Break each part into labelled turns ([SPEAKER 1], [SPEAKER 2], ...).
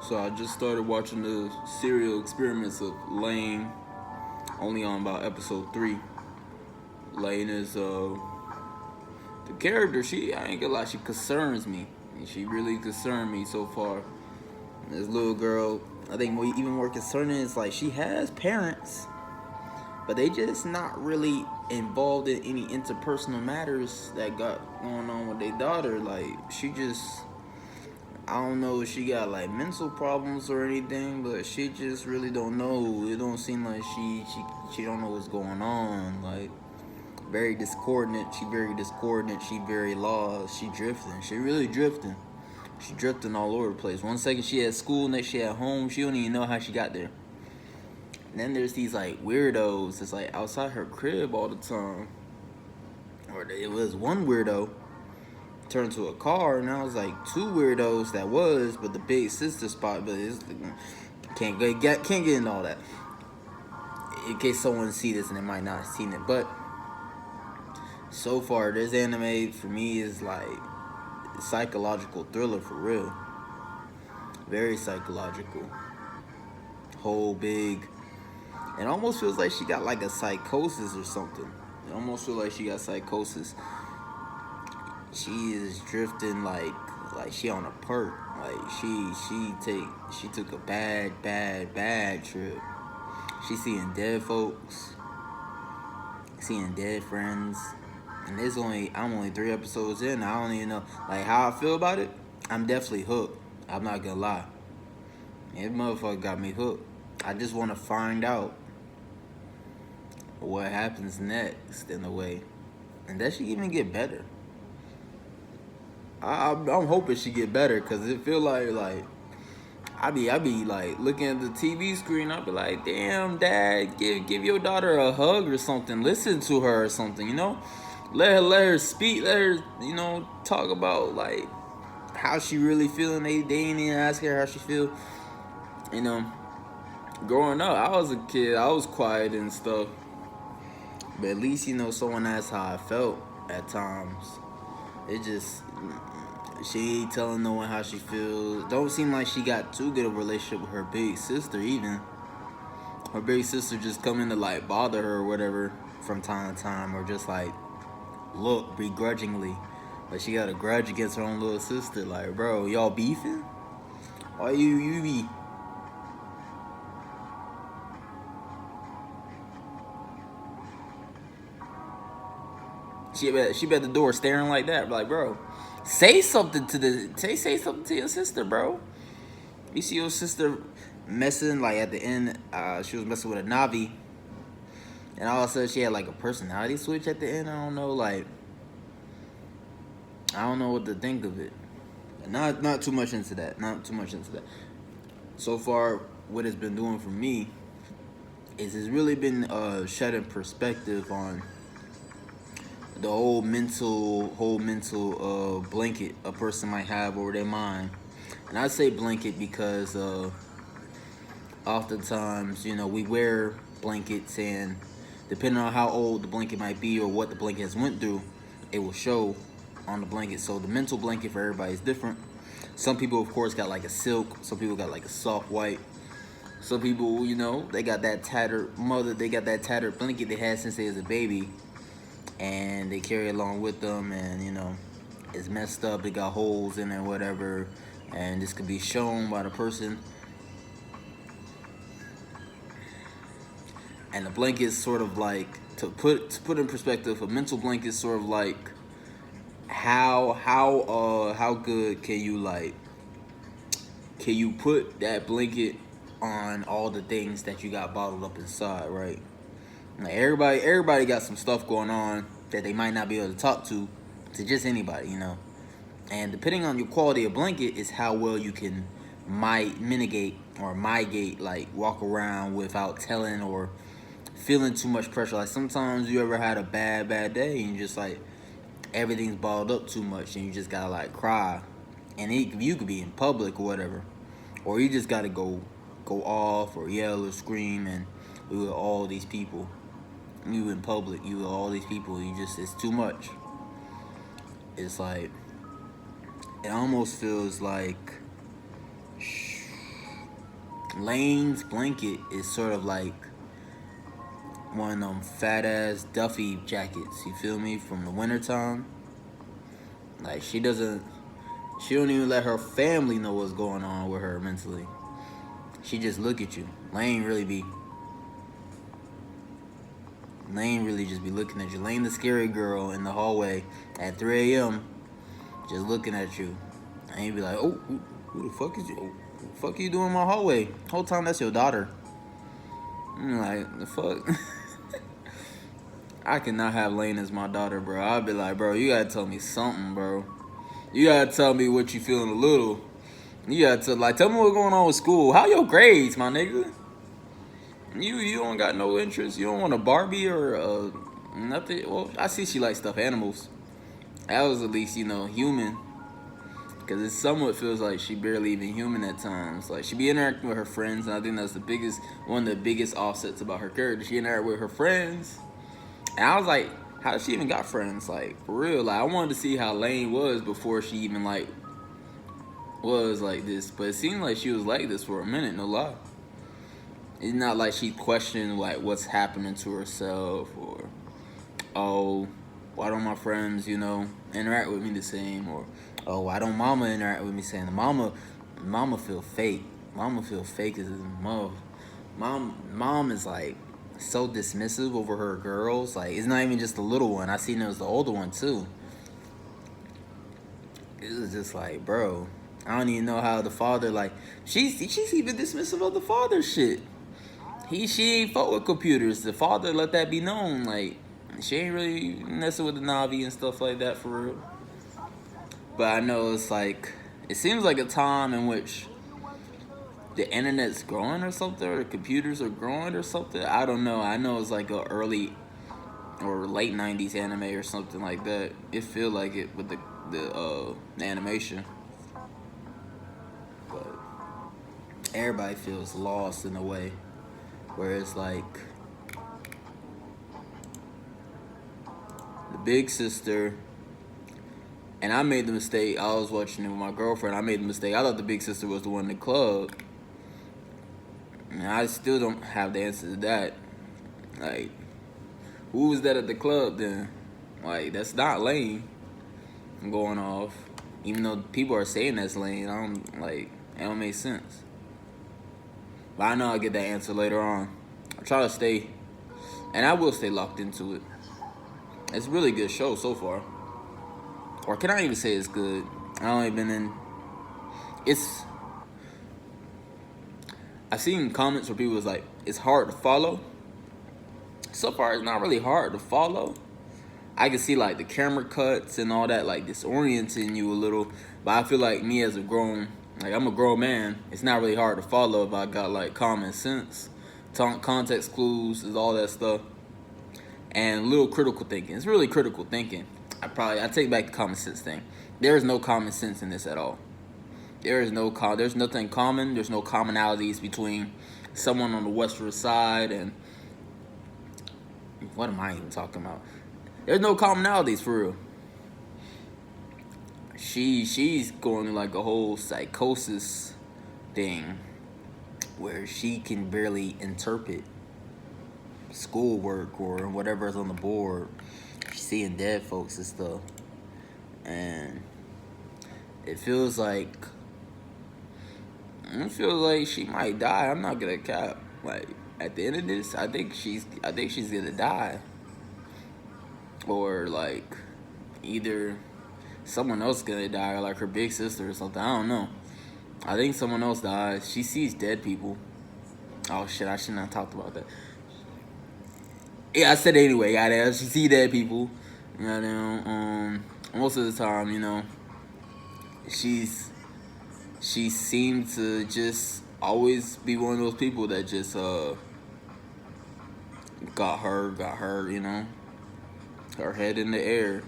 [SPEAKER 1] So I just started watching the serial experiments of LAIN, only on about episode 3. LAIN is the character. I ain't gonna lie, she concerns me. She really concerned me so far. This little girl, I think even more concerning is like she has parents, but they just not really involved in any interpersonal matters that got going on with their daughter. Like she just, I don't know if she got like mental problems or anything, but she just really don't know. It don't seem like she don't know what's going on. Like very discordant. She very discordant. She very lost. She drifting. She really drifting. She drifting all over the place. One second she at school, next she at home. She don't even know how she got there. And then there's these like weirdos that's like outside her crib all the time. Or it was one weirdo turned to a car, and I was like two weirdos that was, but the big sister spot, but it's can't get into all that. In case someone see this and they might not have seen it, but so far this anime for me is like psychological thriller for real. Very psychological. Whole big. It almost feels like she got like a psychosis or something. It almost feels like she got psychosis. She is drifting like she on a perk. Like she took a bad trip. She seeing dead folks, seeing dead friends. And I'm only 3 episodes in. I don't even know like how I feel about it. I'm definitely hooked. I'm not gonna lie. That motherfucker got me hooked. I just want to find out what happens next in a way, and that should even get better. I'm hoping she get better because it feel like I be like looking at the TV screen. I be like, damn, dad, give your daughter a hug or something. Listen to her or something, you know. Let her speak. Let her, talk about like how she really feeling. They ain't even ask her how she feel. You know, growing up, I was a kid. I was quiet and stuff. But at least someone asked how I felt at times. It just she ain't telling no one how she feels. Don't seem like she got too good of a relationship with her big sister even. Her big sister just come in to like bother her or whatever from time to time, or just like look begrudgingly. But she got a grudge against her own little sister. Like, bro, y'all beefing? Why you be? She be at the door staring like that. Like, bro, say something to say something to your sister, bro. You see your sister messing like at the end. She was messing with a Navi, and all of a sudden she had like a personality switch at the end. I don't know, like I don't know what to think of it. Not too much into that. Not too much into that. So far, what it's been doing for me is it's really been shedding perspective on the whole mental blanket a person might have over their mind. And I say blanket because oftentimes, we wear blankets, and depending on how old the blanket might be or what the blanket has went through, it will show on the blanket. So the mental blanket for everybody is different. Some people, of course, got like a silk. Some people got like a soft white. Some people, they got that tattered blanket they had since they was a baby, and they carry it along with them, and it's messed up, it got holes in it, whatever, and this could be shown by the person. And the blanket is sort of like, to put in perspective, a mental blanket is sort of like how good can you put that blanket on all the things that you got bottled up inside, right? Like everybody got some stuff going on that they might not be able to talk to just anybody, And depending on your quality of blanket is how well you can mitigate, like walk around without telling or feeling too much pressure. Like sometimes you ever had a bad day and you just like everything's balled up too much and you just gotta like cry, and you could be in public or whatever, or you just gotta go off or yell or scream, and we with all these people. You in public, you with all these people, it's too much. It's like, it almost feels like LAIN's blanket is sort of like one of them fat ass Duffy jackets, you feel me, from the wintertime. Like she don't even let her family know what's going on with her mentally. She just look at you. LAIN really just be looking at you. LAIN the scary girl in the hallway at 3 a.m. just looking at you. And you be like, oh, who the fuck is you? What the fuck are you doing in my hallway? Whole time that's your daughter. I'm like, the fuck? I cannot have LAIN as my daughter, bro. I'd be like, bro, you gotta tell me something, bro. You gotta tell me what you feeling a little. You gotta tell me what's going on with school. How your grades, my nigga? You don't got no interest. You don't want a Barbie or nothing. Well, I see she likes stuffed animals. That was at least, human. Because it somewhat feels like she barely even human at times. Like, she be interacting with her friends, and I think that's one of the biggest offsets about her character. She interact with her friends. And I was like, how did she even got friends? Like, for real. Like, I wanted to see how LAIN was before she even, was like this. But it seemed like she was like this for a minute, no lie. It's not like she questioned, what's happening to herself or, oh, why don't my friends, interact with me the same? Or, oh, why don't mama interact with me the same? Mama feel fake. Mama feel fake as a mother. Mom is, so dismissive over her girls. Like, it's not even just the little one. I seen it was the older one, too. It was just like, bro, I don't even know how the father, she's even dismissive of the father shit. She ain't fuck with computers. The father let that be known. Like, she ain't really messing with the Navi and stuff like that for real. But I know it seems like a time in which the internet's growing or something, or the computers are growing or something. I don't know. I know it's like a early or late 90s anime or something like that. It feel like it with the animation. But everybody feels lost in a way. Whereas, the big sister, and I made the mistake, I was watching it with my girlfriend, I made the mistake, I thought the big sister was the one in the club. And I still don't have the answer to that. Like, who was that at the club then? Like, that's not LAIN. I'm going off. Even though people are saying that's LAIN, it don't make sense. But I know I'll get that answer later on. I try to stay, and I will stay locked into it. It's a really good show so far. Or can I even say it's good? I only been in. I've seen comments where people was like, it's hard to follow. So far, it's not really hard to follow. I can see the camera cuts and all that disorienting you a little. But I feel like me as I'm a grown man. It's not really hard to follow if I got common sense, context clues, is all that stuff, and a little critical thinking. It's really critical thinking. I take back the common sense thing. There is no common sense in this at all. There's nothing common. There's no commonalities between someone on the western side and what am I even talking about? There's no commonalities for real. She's going to a whole psychosis thing where she can barely interpret schoolwork or whatever's on the board. She's seeing dead folks and stuff. And it feels like she might die. I'm not gonna cap. At the end of this, I think she's gonna die. Or either someone else gonna die, or her big sister or something. I don't know. I think someone else dies. She sees dead people. Oh shit! I shouldn't have talked about that. Yeah, I said it anyway. She see dead people. Most of the time, she seemed to just always be one of those people that just got her, her head in the air.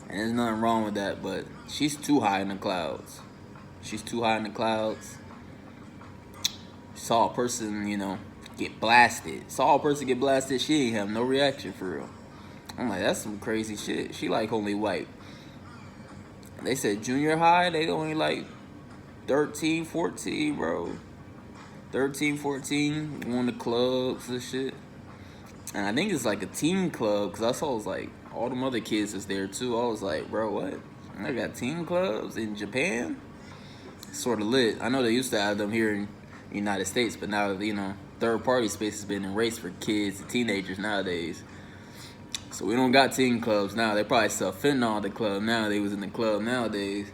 [SPEAKER 1] And there's nothing wrong with that, but she's too high in the clouds. Saw a person, get blasted. She ain't have no reaction for real. I'm like, that's some crazy shit. She only they said junior high, they only 13, 14, bro. 13, 14, going to clubs and shit. And I think it's like a teen club, because I saw it was like all them other kids is there too. I was like, bro, what? I got teen clubs in Japan? Sort of lit. I know they used to have them here in the United States, but now, you know, third party space has been erased for kids and teenagers nowadays. So we don't got teen clubs now. They probably sell fentanyl at the club now. They was in the club nowadays.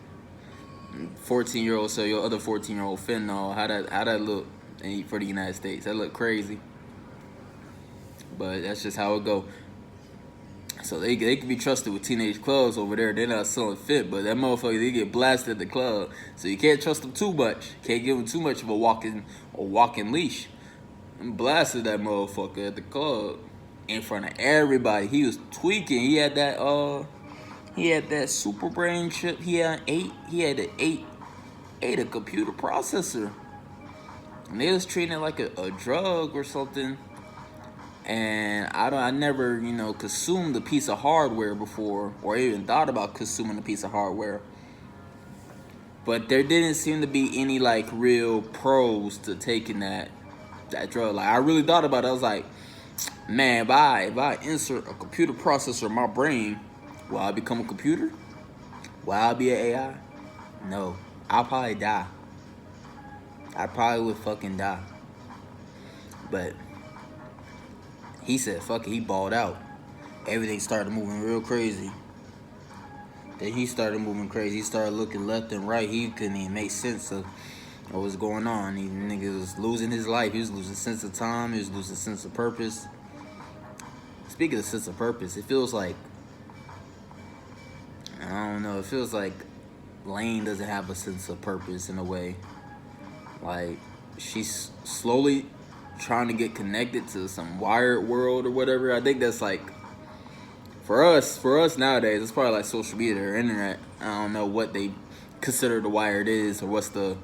[SPEAKER 1] 14-year-old sell your other 14-year-old fentanyl. How that look for the United States? That look crazy. But that's just how it go. So they can be trusted with teenage clubs over there. They're not selling fit, but that motherfucker, they get blasted at the club. So you can't trust them too much. Can't give them too much of a walking leash. And blasted that motherfucker at the club in front of everybody. He was tweaking. He had that super brain chip. He had an eight computer processor. And they was treating it like a drug or something. And I never, you know, consumed a piece of hardware before, or even thought about consuming a piece of hardware. But there didn't seem to be any like real pros to taking that drug. Like I really thought about it. I was like, man, if I insert a computer processor in my brain, will I become a computer? Will I be an AI? No, I'll probably die. I probably would fucking die. But he said, fuck it, he balled out. Everything started moving real crazy. Then he started moving crazy. He started looking left and right. He couldn't even make sense of what was going on. He nigga was losing his life. He was losing sense of time. He was losing sense of purpose. Speaking of sense of purpose, it feels like, I don't know, it feels like LAIN doesn't have a sense of purpose in a way. Like, she's slowly trying to get connected to some wired world or whatever. I think that's like, for us nowadays, it's probably like social media or internet. I don't know what they consider the wired is, or what's the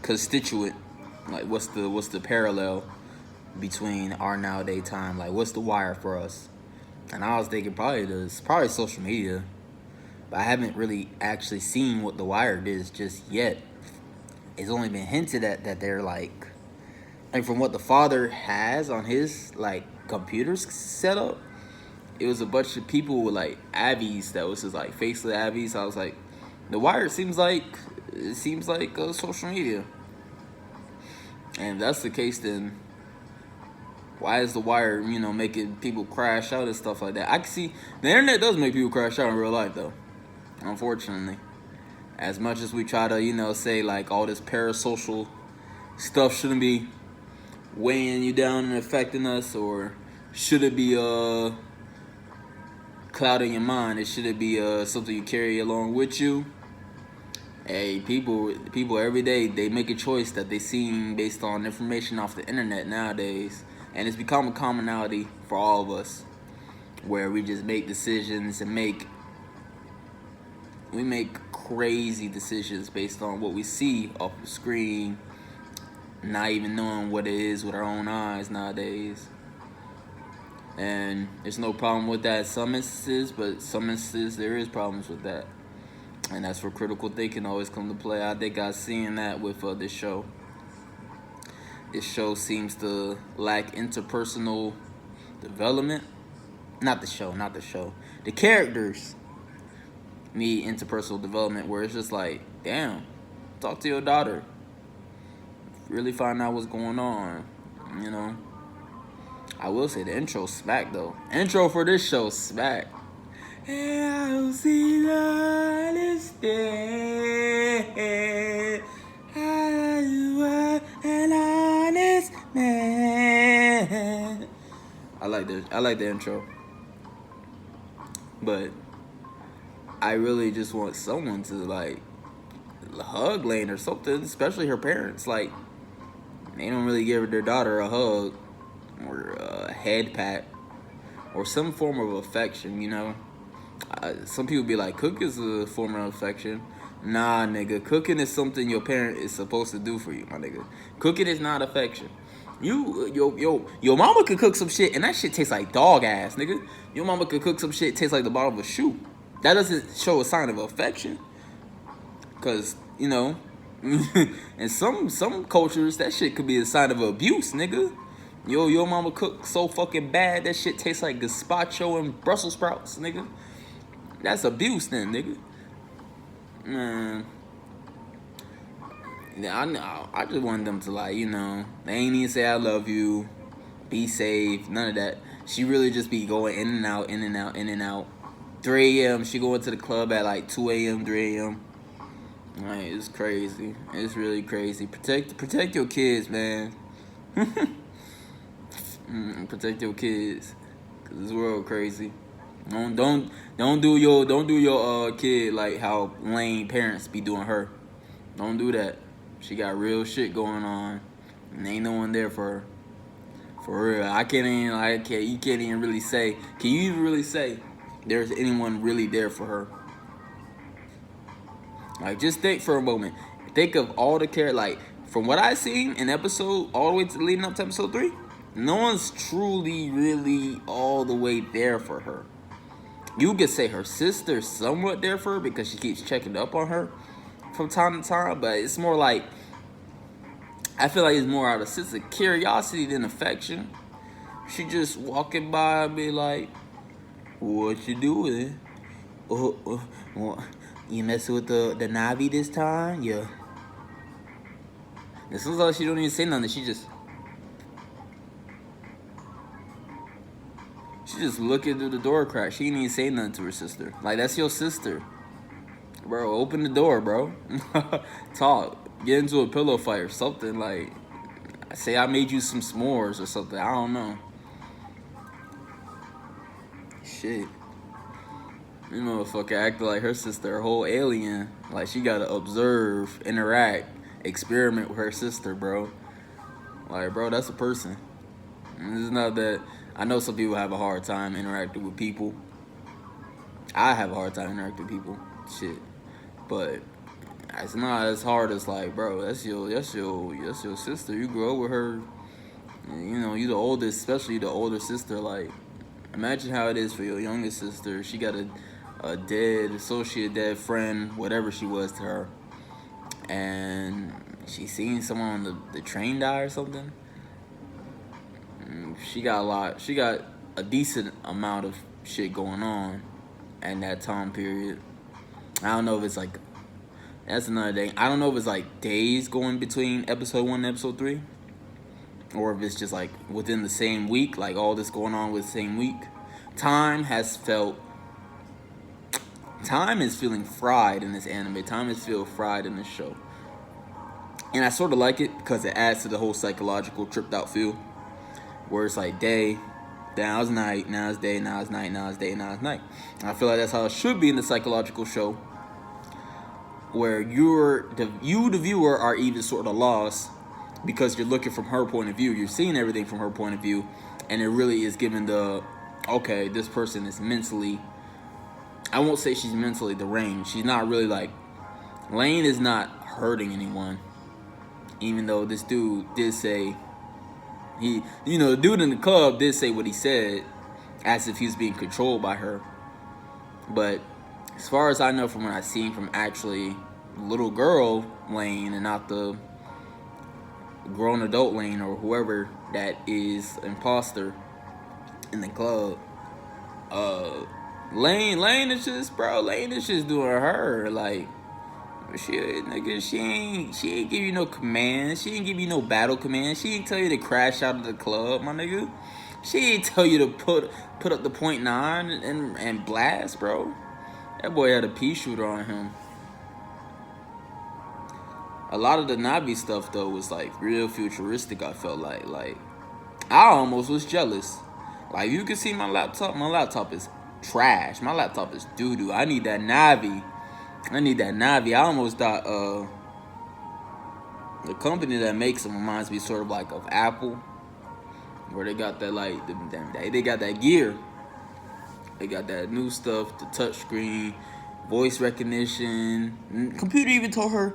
[SPEAKER 1] constituent, like what's the parallel between our nowadays time. Like what's the wire for us? And I was thinking probably social media, but I haven't really actually seen what the wired is just yet. It's only been hinted at that they're like from what the father has on his like computers set up, it was a bunch of people with like Abbeys that was just like faceless Abbeys. So I was like, the wire seems like social media. And if that's the case, then why is the wire, you know, making people crash out and stuff like that? I can see the internet does make people crash out in real life though, unfortunately. As much as we try to, you know, say like all this parasocial stuff shouldn't be weighing you down and affecting us, or should it be clouding your mind? It should be something you carry along with you. Hey, people every day, they make a choice that they see based on information off the internet nowadays, and it's become a commonality for all of us, where we just make decisions and we make crazy decisions based on what we see off the screen, not even knowing what it is with our own eyes nowadays. And there's no problem with that in some instances, but some instances there is problems with that. And that's where critical thinking always come to play. I think I've seen that with this show. This show seems to lack interpersonal development. Not the show. The characters need interpersonal development, where it's just like, damn, talk to your daughter. Really find out what's going on, you know. I will say the intro smack though. Intro for this show smack. And I'll see the understand how you are an honest man. I like the intro. But I really just want someone to like hug LAIN or something, especially her parents. Like, they don't really give their daughter a hug or a head pat or some form of affection, you know. Some people be like, cook is a form of affection. Nah, nigga, cooking is something your parent is supposed to do for you, my nigga. Cooking is not affection. Your mama could cook some shit and that shit tastes like dog ass, nigga. Your mama could cook some shit tastes like the bottom of a shoe. That doesn't show a sign of affection. Cause, you know, And some cultures, that shit could be a sign of abuse, nigga. Your mama cook so fucking bad that shit tastes like gazpacho and Brussels sprouts, nigga. That's abuse then, nigga. Man. Yeah, I know. I just want them to, like, they ain't even say I love you, be safe, none of that. She really just be going in and out, in and out, in and out. 3 a.m. She going to the club at like 2 a.m., 3 a.m. Like, it's crazy. It's really crazy. Protect your kids, man. Protect your kids, cause this world crazy. Don't do your kid like how LAIN parents be doing her. Don't do that. She got real shit going on, and ain't no one there for her. For real, you can't even really say. Can you even really say there's anyone really there for her? Like, just think for a moment. Think of all the care. Like, from what I seen in episode all the way to leading up to episode 3, no one's truly, really all the way there for her. You could say her sister's somewhat there for her because she keeps checking up on her from time to time, but it's more like, I feel like it's more out of a sense of curiosity than affection. She just walking by and be like, "What you doing? You messing with the Navi this time?" Yeah. And sometimes she don't even say nothing. She just looking through the door crack. She didn't even say nothing to her sister. Like, that's your sister. Bro, open the door, bro. Talk. Get into a pillow fight or something. Like, say I made you some s'mores or something. I don't know. Shit. You motherfucker acting like her sister a whole alien. Like, she gotta observe, interact, experiment with her sister, bro. Like, bro, that's a person. And it's not that. I know some people have a hard time interacting with people. I have a hard time interacting with people. Shit. But it's not as hard as, like, bro, that's your sister. You grow up with her. You the oldest, especially the older sister. Like, imagine how it is for your youngest sister. She got a dead associate, dead friend, whatever she was to her, and she seen someone on the train die or something. She got a decent amount of shit going on in that time period. I don't know if it's like, that's another thing. I don't know if it's like days going between episode 1 and episode 3, or if it's just like within the same week, like all this going on with the same week. Time is feeling fried in this anime. Time is feeling fried in this show. And I sort of like it because it adds to the whole psychological tripped out feel, where it's like day, now it's night, now it's day, now it's night, now it's day, now it's night. And I feel like that's how it should be in the psychological show, where the viewer, are even sort of lost because you're looking from her point of view. You're seeing everything from her point of view, and it really is given okay, this person is mentally, I won't say she's mentally deranged. She's not really like, LAIN is not hurting anyone, even though this dude did say, the dude in the club did say what he said, as if he was being controlled by her. But as far as I know from what I've seen from actually little girl LAIN and not the grown adult LAIN or whoever that is imposter in the club, LAIN is just doing her. Like, she ain't give you no commands. She ain't give you no battle commands. She ain't tell you to crash out of the club, my nigga. She ain't tell you to put up the .9 and blast, bro. That boy had a pea shooter on him. A lot of the Navi stuff though was like real futuristic. I felt like I almost was jealous. Like, you can see my laptop. My laptop is trash. My laptop is doo doo. I need that Navi. I almost thought the company that makes them reminds me sort of like of Apple, where they got that they got that gear. They got that new stuff, the touch screen, voice recognition. Computer even told her,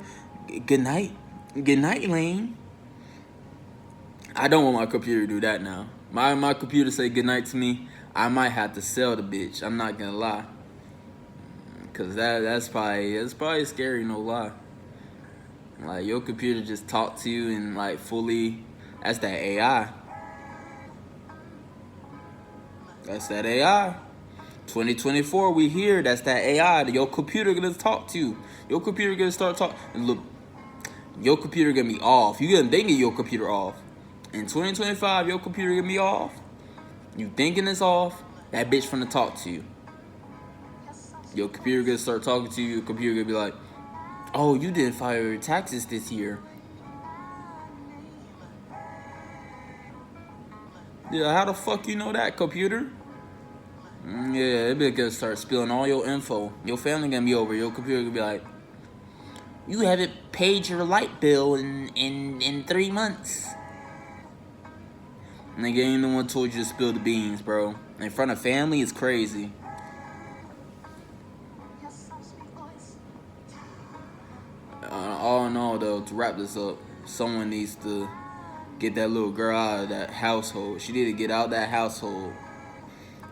[SPEAKER 1] good night, LAIN. I don't want my computer to do that now. My computer say good night to me, I might have to sell the bitch. I'm not gonna lie. Cause that's probably scary, no lie. Like your computer just talk to you and like fully. That's that AI. That's that AI. 2024, we here. That's that AI. Your computer gonna talk to you. Your computer gonna start talking. And look, your computer gonna be off. You gonna think your computer off. In 2025, your computer gonna be off. You thinking it's off. That bitch finna talk to you. Your computer gonna start talking to you. Your computer gonna be like, "Oh, you didn't file your taxes this year." Yeah, how the fuck you know that, computer? Yeah, it be gonna start spilling all your info. Your family gonna be over. Your computer gonna be like, "You haven't paid your light bill in 3 months." Nigga ain't the one told you to spill the beans, bro. In front of family, it's crazy. All in all, though, to wrap this up, someone needs to get that little girl out of that household. She need to get out that household.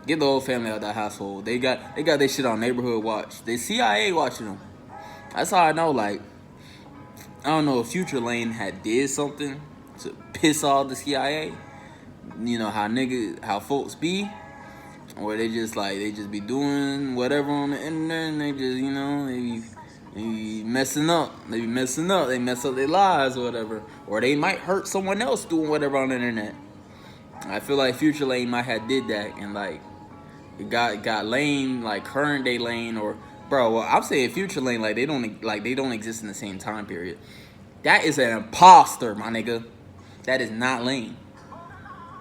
[SPEAKER 1] Get the whole family out of that household. They got their shit on neighborhood watch. The CIA watching them. That's how I know. Like, I don't know if Future LAIN had did something to piss off the CIA. You know how folks be, or they just be doing whatever on the internet, and they just they be messing up. They be messing up. They mess up their lives or whatever, or they might hurt someone else doing whatever on the internet. I feel like Future LAIN might have did that, and like it got LAIN, like current day LAIN, or bro. Well, I'm saying Future LAIN, like they don't exist in the same time period. That is an imposter, my nigga. That is not LAIN.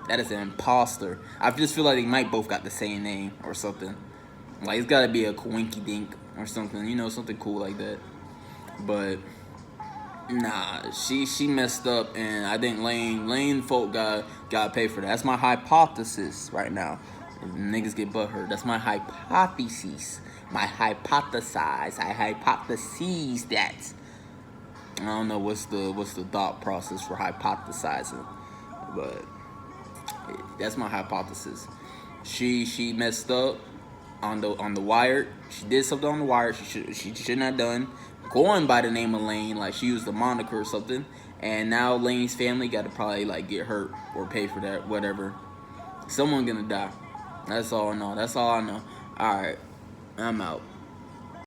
[SPEAKER 1] That is an imposter. I just feel like they might both got the same name or something. Like it's gotta be a Coinky Dink or something, something cool like that. But nah, she messed up, and I think LAIN folk got pay for that. That's my hypothesis right now. If niggas get butthurt, that's my hypothesis. I hypothesize that. I don't know what's the thought process for hypothesizing, but that's my hypothesis. She messed up on the wire. She did something on the wire she shouldn't have done. Going by the name of LAIN, like she used the moniker or something, and now LAIN's family got to probably like get hurt or pay for that, whatever. Someone gonna die. That's all I know. All right, I'm out.